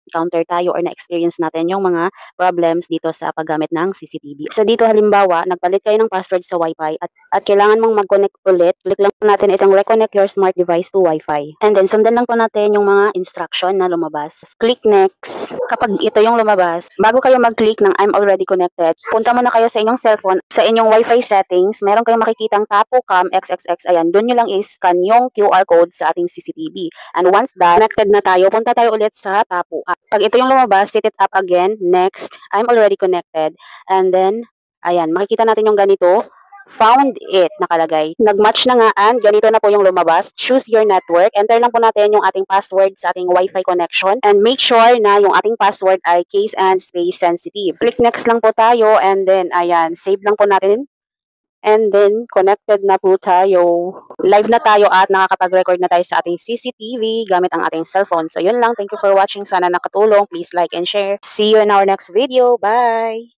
na-encounter tayo or na-experience natin yung mga problems dito sa paggamit ng CCTV. So dito halimbawa, nagpalit kayo ng password sa Wi-Fi at kailangan mong mag-connect ulit, click lang po natin itong reconnect your smart device to Wi-Fi. And then sundan lang po natin yung mga instruction na lumabas. Click next. Kapag ito yung lumabas, bago kayo mag-click ng I'm already connected, punta muna kayo sa inyong cellphone, sa inyong Wi-Fi settings, meron kayong makikitang Tapo Cam XXX. Ayan, doon nyo lang i-scan yung QR code sa ating CCTV. And once done, connected na tayo, punta tayo ulit sa Tapo app. Pag ito yung lumabas, set it up again. Next, I'm already connected. And then, ayan, makikita natin yung ganito. Found it, nakalagay. Nag-match na nga and ganito na po yung lumabas. Choose your network. Enter lang po natin yung ating password sa ating Wi-Fi connection. And make sure na yung ating password ay case and space sensitive. Click next lang po tayo and then, ayan, save lang po natin. And then, connected na po tayo. Live na tayo at nakakapag-record na tayo sa ating CCTV gamit ang ating cellphone. So, yun lang. Thank you for watching. Sana nakatulong. Please like and share. See you in our next video. Bye!